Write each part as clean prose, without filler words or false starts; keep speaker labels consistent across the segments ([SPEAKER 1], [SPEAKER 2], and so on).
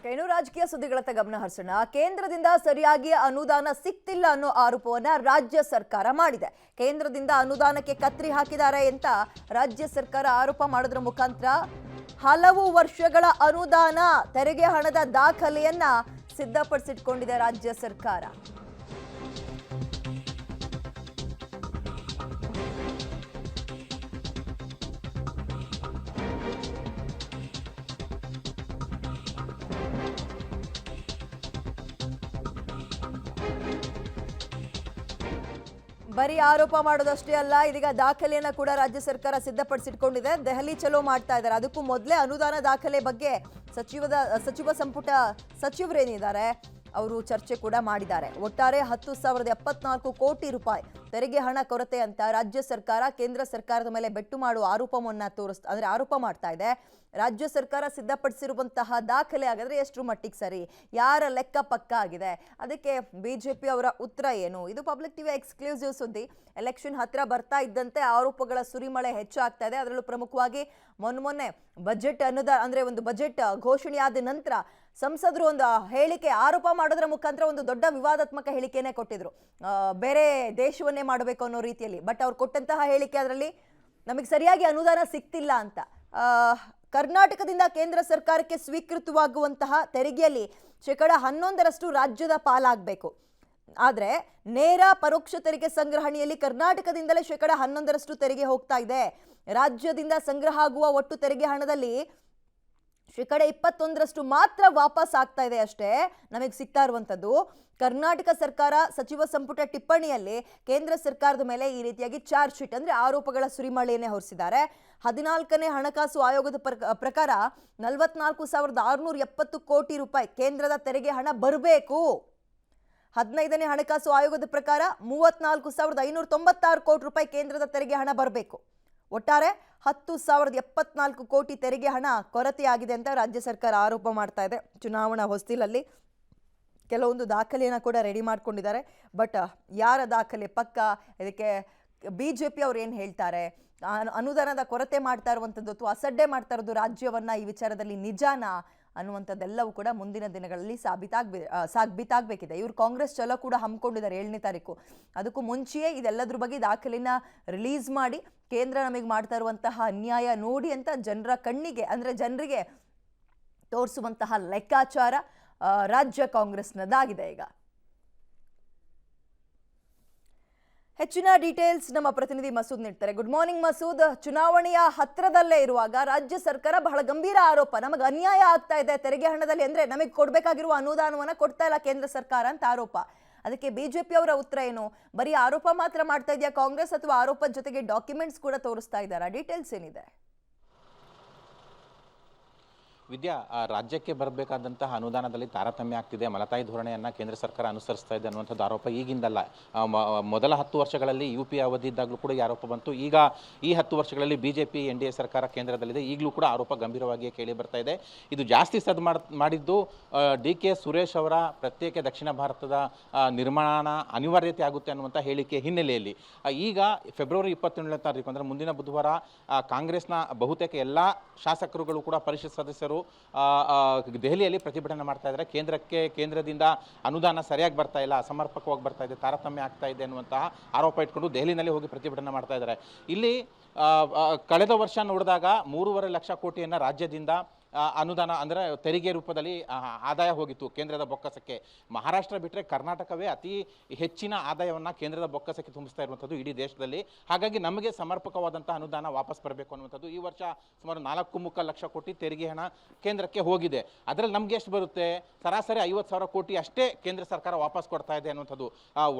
[SPEAKER 1] ಇನ್ನು ರಾಜಕೀಯ ಸುದ್ದಿಗಳತ್ತ ಗಮನ ಹರಿಸೋಣ. ಕೇಂದ್ರದಿಂದ ಸರಿಯಾಗಿ ಅನುದಾನ ಸಿಗ್ತಿಲ್ಲ ಅನ್ನೋ ಆರೋಪವನ್ನ ರಾಜ್ಯ ಸರ್ಕಾರ ಮಾಡಿದೆ. ಕೇಂದ್ರದಿಂದ ಅನುದಾನಕ್ಕೆ ಕತ್ರಿ ಹಾಕಿದ್ದಾರೆ ಅಂತ ರಾಜ್ಯ ಸರ್ಕಾರ ಆರೋಪ ಮಾಡೋದ್ರ ಮುಖಾಂತರ ಹಲವು ವರ್ಷಗಳ ಅನುದಾನ ತೆರಿಗೆ ಹಣದ ದಾಖಲೆಯನ್ನ ಸಿದ್ಧಪಡಿಸಿಟ್ಕೊಂಡಿದೆ ರಾಜ್ಯ ಸರ್ಕಾರ. ಬರೀ ಆರೋಪ ಮಾಡೋದಷ್ಟೇ ಅಲ್ಲ, ಇದೀಗ ದಾಖಲೆಯನ್ನ ಕೂಡ ರಾಜ್ಯ ಸರ್ಕಾರ ಸಿದ್ಧಪಡಿಸಿಟ್ಕೊಂಡಿದೆ. ದೆಹಲಿ ಚಲೋ ಮಾಡ್ತಾ ಇದ್ದಾರೆ. ಅದಕ್ಕೂ ಮೊದಲೇ ಅನುದಾನ ದಾಖಲೆ ಬಗ್ಗೆ ಸಚಿವ ಸಂಪುಟ ಸಚಿವರೇನಿದ್ದಾರೆ ಅವರು ಚರ್ಚೆ ಕೂಡ ಮಾಡಿದ್ದಾರೆ. ಒಟ್ಟಾರೆ 10,074 ಕೋಟಿ ರೂಪಾಯಿ ತೆರಿಗೆ ಹಣ ಕೊರತೆ ಅಂತ ರಾಜ್ಯ ಸರ್ಕಾರ ಕೇಂದ್ರ ಸರ್ಕಾರದ ಮೇಲೆ ಬೆಟ್ಟು ಮಾಡುವ ಆರೋಪ ಮಾಡ್ತಾ ಇದೆ. ರಾಜ್ಯ ಸರ್ಕಾರ ಸಿದ್ಧಪಡಿಸಿರುವಂತಹ ದಾಖಲೆ ಹಾಗಾದ್ರೆ ಎಷ್ಟು ಮಟ್ಟಿಗೆ ಸರಿ, ಯಾರ ಲೆಕ್ಕ ಪಕ್ಕ ಆಗಿದೆ, ಅದಕ್ಕೆ ಬಿಜೆಪಿ ಅವರ ಉತ್ತರ ಏನು? ಇದು ಪಬ್ಲಿಕ್ ಟಿವಿ ಎಕ್ಸ್ಕ್ಲೂಸಿವ್ ಸುದ್ದಿ. ಎಲೆಕ್ಷನ್ ಹತ್ರ ಬರ್ತಾ ಇದ್ದಂತೆ ಆರೋಪಗಳ ಸುರಿಮಳೆ ಹೆಚ್ಚಾಗ್ತಾ ಇದೆ. ಅದರಲ್ಲೂ ಪ್ರಮುಖವಾಗಿ ಮೊನ್ನೆ ಬಜೆಟ್ ಒಂದು ಬಜೆಟ್ ಘೋಷಣೆಯಾದ ನಂತರ ಸಂಸದರು ಒಂದು ಹೇಳಿಕೆ ಆರೋಪ ಮಾಡೋದ್ರ ಮುಖಾಂತರ ಒಂದು ದೊಡ್ಡ ವಿವಾದಾತ್ಮಕ ಹೇಳಿಕೆನೇ ಕೊಟ್ಟಿದ್ರು, ಬೇರೆ ದೇಶವನ್ನೇ ಮಾಡಬೇಕು ಅನ್ನೋ ರೀತಿಯಲ್ಲಿ. ಬಟ್ ಅವ್ರು ಕೊಟ್ಟಂತಹ ಹೇಳಿಕೆ ಅದರಲ್ಲಿ ನಮಗೆ ಸರಿಯಾಗಿ ಅನುದಾನ ಸಿಗ್ತಿಲ್ಲ ಅಂತ. ಕರ್ನಾಟಕದಿಂದ ಕೇಂದ್ರ ಸರ್ಕಾರಕ್ಕೆ ಸ್ವೀಕೃತವಾಗುವಂತಹ ತೆರಿಗೆಯಲ್ಲಿ 11% ರಾಜ್ಯದ ಪಾಲಾಗಬೇಕು. ಆದರೆ ನೇರ ಪರೋಕ್ಷ ತೆರಿಗೆ ಸಂಗ್ರಹಣೆಯಲ್ಲಿ ಕರ್ನಾಟಕದಿಂದಲೇ 11% ತೆರಿಗೆ ಹೋಗ್ತಾ ಇದೆ. ರಾಜ್ಯದಿಂದ ಸಂಗ್ರಹ ಆಗುವ ಒಟ್ಟು ತೆರಿಗೆ ಹಣದಲ್ಲಿ 21% ಮಾತ್ರ ವಾಪಸ್ ಆಗ್ತಾ ಇದೆ ಅಷ್ಟೇ ನಮಗೆ ಸಿಗ್ತಾ ಇರುವಂಥದ್ದು. ಕರ್ನಾಟಕ ಸರ್ಕಾರ ಸಚಿವ ಸಂಪುಟ ಟಿಪ್ಪಣಿಯಲ್ಲಿ ಕೇಂದ್ರ ಸರ್ಕಾರದ ಮೇಲೆ ಈ ರೀತಿಯಾಗಿ ಚಾರ್ಜ್ ಶೀಟ್ ಅಂದ್ರೆ ಆರೋಪಗಳ ಸುರಿಮಳೆಯನ್ನೇ ಹೊರಿಸಿದ್ದಾರೆ. 14ನೇ ಹಣಕಾಸು ಆಯೋಗದ ಪ್ರಕಾರ 44,670 ಕೋಟಿ ರೂಪಾಯಿ ಕೇಂದ್ರದ ತೆರಿಗೆ ಹಣ ಬರಬೇಕು. 15ನೇ ಹಣಕಾಸು ಆಯೋಗದ ಪ್ರಕಾರ 34,596 ಕೋಟಿ ರೂಪಾಯಿ ಕೇಂದ್ರದ ತೆರಿಗೆ ಹಣ ಬರಬೇಕು. ಒಟ್ಟಾರೆ 10,074 ಕೋಟಿ ತೆರಿಗೆ ಹಣ ಕೊರತೆಯಾಗಿದೆ ಅಂತ ರಾಜ್ಯ ಸರ್ಕಾರ ಆರೋಪ ಮಾಡ್ತಾ ಇದೆ. ಚುನಾವಣಾ ಹೊಸ್ತಿಲಲ್ಲಿ ಕೆಲವೊಂದು ದಾಖಲೆಯನ್ನು ಕೂಡ ರೆಡಿ ಮಾಡ್ಕೊಂಡಿದ್ದಾರೆ. ಬಟ್ ಯಾರ ದಾಖಲೆ ಪಕ್ಕ, ಇದಕ್ಕೆ ಬಿಜೆಪಿ ಅವ್ರು ಏನು ಹೇಳ್ತಾರೆ, ಅನುದಾನದ ಕೊರತೆ ಮಾಡ್ತಾ ಇರುವಂಥದ್ದು ಅಥವಾ ಅಸಡ್ಡೆ ಮಾಡ್ತಾ ಇರೋದು ರಾಜ್ಯವನ್ನ, ಈ ವಿಚಾರದಲ್ಲಿ ನಿಜಾನ ಅನ್ನುವಂಥದ್ದೆಲ್ಲವೂ ಕೂಡ ಮುಂದಿನ ದಿನಗಳಲ್ಲಿ ಸಾಬೀತಾಗಬೇಕಿದೆ. ಇವರು ಕಾಂಗ್ರೆಸ್ ಚಲೋ ಕೂಡ ಹಮ್ಮಿಕೊಂಡಿದ್ದಾರೆ 7ನೇ ತಾರೀಕು. ಅದಕ್ಕೂ ಮುಂಚೆಯೇ ಇದೆಲ್ಲದ್ರ ಬಗ್ಗೆ ದಾಖಲೆನ ರಿಲೀಸ್ ಮಾಡಿ ಕೇಂದ್ರ ನಮಗೆ ಮಾಡ್ತಾ ಇರುವಂತಹ ಅನ್ಯಾಯ ನೋಡಿ ಅಂತ ಜನರ ಕಣ್ಣಿಗೆ ಅಂದರೆ ಜನರಿಗೆ ತೋರಿಸುವಂತಹ ಲೆಕ್ಕಾಚಾರ ರಾಜ್ಯ ಕಾಂಗ್ರೆಸ್ನದಾಗಿದೆ. ಈಗ ಹೆಚ್ಚಿನ ಡೀಟೇಲ್ಸ್ ನಮ್ಮ ಪ್ರತಿನಿಧಿ ಮಸೂದ್ ನೀಡ್ತಾರೆ. Good morning Masood. ಚುನಾವಣೆಯ ಹತ್ರದಲ್ಲೇ ಇರುವಾಗ ರಾಜ್ಯ ಸರ್ಕಾರ ಬಹಳ ಗಂಭೀರ ಆರೋಪ, ನಮಗೆ ಅನ್ಯಾಯ ಆಗ್ತಾ ಇದೆ ತೆರಿಗೆ ಹಣದಲ್ಲಿ, ಅಂದ್ರೆ ನಮಗೆ ಕೊಡಬೇಕಾಗಿರುವ ಅನುದಾನವನ್ನ ಕೊಡ್ತಾ ಇಲ್ಲ ಕೇಂದ್ರ ಸರ್ಕಾರ ಅಂತ ಆರೋಪ. ಅದಕ್ಕೆ ಬಿಜೆಪಿ ಅವರ ಉತ್ತರ ಏನು? ಬರೀ ಆರೋಪ ಮಾತ್ರ ಮಾಡ್ತಾ ಇದೆಯಾ ಕಾಂಗ್ರೆಸ್, ಅಥವಾ ಆರೋಪದ ಜೊತೆಗೆ ಡಾಕ್ಯುಮೆಂಟ್ಸ್ ಕೂಡ ತೋರಿಸ್ತಾ ಇದ್ದಾರಾ? ಡೀಟೇಲ್ಸ್ ಏನಿದೆ?
[SPEAKER 2] ವಿದ್ಯಾ, ರಾಜ್ಯಕ್ಕೆ ಬರಬೇಕಾದಂತಹ ಅನುದಾನದಲ್ಲಿ ತಾರತಮ್ಯ ಆಗ್ತಿದೆ, ಮಲತಾಯಿ ಧೋರಣೆಯನ್ನು ಕೇಂದ್ರ ಸರ್ಕಾರ ಅನುಸರಿಸ್ತಾ ಇದೆ ಅನ್ನುವಂಥದ್ದು ಆರೋಪ ಈಗಿಂದಲ್ಲ. ಮೊದಲ 10 ವರ್ಷಗಳಲ್ಲಿ UPA ಅವಧಿ ಇದ್ದಾಗಲೂ ಕೂಡ ಈ ಆರೋಪ ಬಂತು. ಈಗ ಈ 10 ವರ್ಷಗಳಲ್ಲಿ BJP NDA ಸರ್ಕಾರ ಕೇಂದ್ರದಲ್ಲಿದೆ, ಈಗಲೂ ಕೂಡ ಆರೋಪ ಗಂಭೀರವಾಗಿ ಕೇಳಿ ಬರ್ತಾ ಇದೆ. ಇದು ಜಾಸ್ತಿ ಮಾಡಿದ್ದು DK ಸುರೇಶ್ ಅವರ ಪ್ರತ್ಯೇಕ ದಕ್ಷಿಣ ಭಾರತದ ನಿರ್ಮಾಣ ಅನಿವಾರ್ಯತೆ ಆಗುತ್ತೆ ಅನ್ನುವಂಥ ಹೇಳಿಕೆ ಹಿನ್ನೆಲೆಯಲ್ಲಿ ಈಗ ಫೆಬ್ರವರಿ 27ನೇ ತಾರೀಕು ಅಂದರೆ ಮುಂದಿನ ಬುಧವಾರ ಕಾಂಗ್ರೆಸ್ನ ಬಹುತೇಕ ಎಲ್ಲ ಶಾಸಕರುಗಳು ಕೂಡ ಪರಿಷತ್ ಸದಸ್ಯರು ದೆಹಲಿಯಲ್ಲಿ ಪ್ರತಿಭಟನೆ ಮಾಡ್ತಾ ಇದ್ದಾರೆ. ಕೇಂದ್ರದಿಂದ ಅನುದಾನ ಸರಿಯಾಗಿ ಬರ್ತಾ ಇಲ್ಲ, ಅಸಮರ್ಪಕವಾಗಿ ಬರ್ತಾ ಇದೆ, ತಾರತಮ್ಯ ಆಗ್ತಾ ಇದೆ ಅನ್ನುವಂತಹ ಆರೋಪ ಇಟ್ಕೊಂಡು ದೆಹಲಿನಲ್ಲಿ ಹೋಗಿ ಪ್ರತಿಭಟನೆ ಮಾಡ್ತಾ ಇದ್ದಾರೆ. ಇಲ್ಲಿ ಕಳೆದ ವರ್ಷ ನೋಡಿದಾಗ 3.5 ಲಕ್ಷ ಕೋಟಿಯನ್ನು ರಾಜ್ಯದಿಂದ ಅನುದಾನ ಅಂದರೆ ತೆರಿಗೆ ರೂಪದಲ್ಲಿ ಆದಾಯ ಹೋಗಿತ್ತು ಕೇಂದ್ರದ ಬೊಕ್ಕಸಕ್ಕೆ. ಮಹಾರಾಷ್ಟ್ರ ಬಿಟ್ಟರೆ ಕರ್ನಾಟಕವೇ ಅತಿ ಹೆಚ್ಚಿನ ಆದಾಯವನ್ನು ಕೇಂದ್ರದ ಬೊಕ್ಕಸಕ್ಕೆ ತುಂಬಿಸ್ತಾ ಇರುವಂಥದ್ದು ಇಡೀ ದೇಶದಲ್ಲಿ. ಹಾಗಾಗಿ ನಮಗೆ ಸಮರ್ಪಕವಾದಂಥ ಅನುದಾನ ವಾಪಸ್ ಬರಬೇಕು ಅನ್ನುವಂಥದ್ದು. ಈ ವರ್ಷ ಸುಮಾರು 4.3 ಲಕ್ಷ ಕೋಟಿ ತೆರಿಗೆ ಹಣ ಕೇಂದ್ರಕ್ಕೆ ಹೋಗಿದೆ. ಅದರಲ್ಲಿ ನಮಗೆ ಎಷ್ಟು ಬರುತ್ತೆ? ಸರಾಸರಿ 50,000 ಕೋಟಿ ಅಷ್ಟೇ ಕೇಂದ್ರ ಸರ್ಕಾರ ವಾಪಸ್ ಕೊಡ್ತಾ ಇದೆ ಅನ್ನುವಂಥದ್ದು.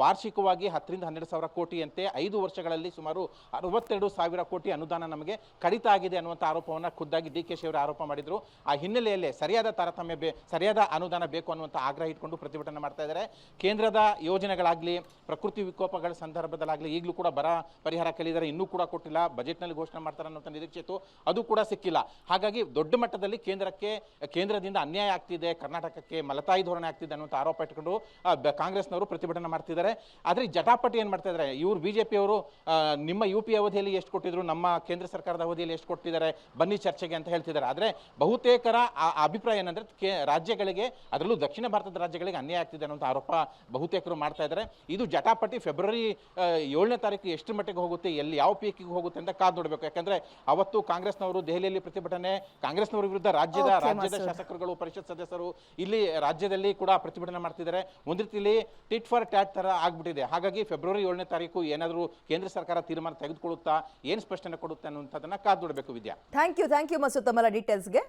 [SPEAKER 2] ವಾರ್ಷಿಕವಾಗಿ 10ರಿಂದ 12,000 ಕೋಟಿಯಂತೆ 5 ವರ್ಷಗಳಲ್ಲಿ ಸುಮಾರು 62,000 ಕೋಟಿ ಅನುದಾನ ನಮಗೆ ಕಡಿತ ಆಗಿದೆ ಅನ್ನುವಂಥ ಆರೋಪವನ್ನು ಖುದ್ದಾಗಿ DK ಅವರು ಆರೋಪ ಮಾಡಿದರು. ಆ ಹಿನ್ನೆಲೆಯಲ್ಲಿ ಸರಿಯಾದ ತಾರತಮ್ಯ ಸರಿಯಾದ ಅನುದಾನ ಬೇಕು ಅನ್ನುವಂಥ ಆಗ್ರಹ ಇಟ್ಕೊಂಡು ಪ್ರತಿಭಟನೆ ಮಾಡ್ತಾ ಇದ್ದಾರೆ. ಕೇಂದ್ರದ ಯೋಜನೆಗಳಾಗಲಿ, ಪ್ರಕೃತಿ ವಿಕೋಪಗಳ ಸಂದರ್ಭದಲ್ಲಾಗಲಿ ಈಗಲೂ ಕೂಡ ಬರ ಪರಿಹಾರ ಕೇಳಿದರೆ ಇನ್ನೂ ಕೂಡ ಕೊಟ್ಟಿಲ್ಲ. ಬಜೆಟ್ನಲ್ಲಿ ಘೋಷಣೆ ಮಾಡ್ತಾರೆ ಅನ್ನೋಂಥ ನಿರೀಕ್ಷೆ ಇತ್ತು, ಅದು ಕೂಡ ಸಿಕ್ಕಿಲ್ಲ. ಹಾಗಾಗಿ ದೊಡ್ಡ ಮಟ್ಟದಲ್ಲಿ ಕೇಂದ್ರದಿಂದ ಅನ್ಯಾಯ ಆಗ್ತಿದೆ, ಕರ್ನಾಟಕಕ್ಕೆ ಮಲತಾಯಿ ಧೋರಣೆ ಆಗ್ತಿದೆ ಅನ್ನುವಂಥ ಆರೋಪ ಇಟ್ಕೊಂಡು ಕಾಂಗ್ರೆಸ್ನವರು ಪ್ರತಿಭಟನೆ ಮಾಡ್ತಿದ್ದಾರೆ. ಆದರೆ ಜಟಾಪಟಿ ಏನು ಮಾಡ್ತಾ ಇದ್ದಾರೆ ಇವರು BJP ಅವರು, ನಿಮ್ಮ UPA ಅವಧಿಯಲ್ಲಿ ಎಷ್ಟು ಕೊಟ್ಟಿದ್ರು, ನಮ್ಮ ಕೇಂದ್ರ ಸರ್ಕಾರದ ಅವಧಿಯಲ್ಲಿ ಎಷ್ಟು ಕೊಟ್ಟಿದ್ದಾರೆ, ಬನ್ನಿ ಚರ್ಚೆಗೆ ಅಂತ ಹೇಳ್ತಿದ್ದಾರೆ. ಆದರೆ ಬಹುತೇಕರ ಅಭಿಪ್ರಾಯ ಏನಂದ್ರೆ ರಾಜ್ಯಗಳಿಗೆ, ಅದರಲ್ಲೂ ದಕ್ಷಿಣ ಭಾರತದ ರಾಜ್ಯಗಳಿಗೆ ಅನ್ಯಾಯ ಆಗ್ತಿದೆ ಅನ್ನೋ ಆರೋಪ ಬಹುತೇಕರು ಮಾಡ್ತಾ ಇದ್ದಾರೆ. ಇದು ಜಟಾಪಟಿ ಫೆಬ್ರವರಿ 7ನೇ ತಾರೀಕು ಎಷ್ಟು ಮಟ್ಟಿಗೆ ಹೋಗುತ್ತೆ, ಎಲ್ಲಿ ಯಾವ ಪೀಕಿಗೆ ಹೋಗುತ್ತೆ ಅಂತ ಕಾದು ನೋಡಬೇಕು. ಯಾಕಂದ್ರೆ ಅವತ್ತು ಕಾಂಗ್ರೆಸ್ನವರು ದೆಹಲಿಯಲ್ಲಿ ಪ್ರತಿಭಟನೆ, ಕಾಂಗ್ರೆಸ್ನವರ ವಿರುದ್ಧ ರಾಜ್ಯದ ಶಾಸಕರುಗಳು, ಪರಿಷತ್ ಸದಸ್ಯರು ಇಲ್ಲಿ ರಾಜ್ಯದಲ್ಲಿ ಕೂಡ ಪ್ರತಿಭಟನೆ ಮಾಡ್ತಿದ್ದಾರೆ. ಒಂದು ರೀತಿಯಲ್ಲಿ ಟಿಟ್ ಫಾರ್ ಟ್ಯಾಟ್ ತರ ಆಗ್ಬಿಟ್ಟಿದೆ. ಹಾಗಾಗಿ ಫೆಬ್ರವರಿ 7ನೇ ತಾರೀಕು ಏನಾದರೂ ಕೇಂದ್ರ ಸರ್ಕಾರ ತೀರ್ಮಾನ ತೆಗೆದುಕೊಳ್ಳುತ್ತಾ, ಏನು ಸ್ಪಷ್ಟನೆ ಕೊಡುತ್ತೆ ಅನ್ನುವಂಥದ್ದನ್ನ ಕಾದು ನೋಡಬೇಕು. ವಿದ್ಯಾ,
[SPEAKER 1] ಥ್ಯಾಂಕ್ ಯು ಮಸೂದ್ ತಮ್ಮ ಡೀಟೇಲ್ಸ್ಗೆ.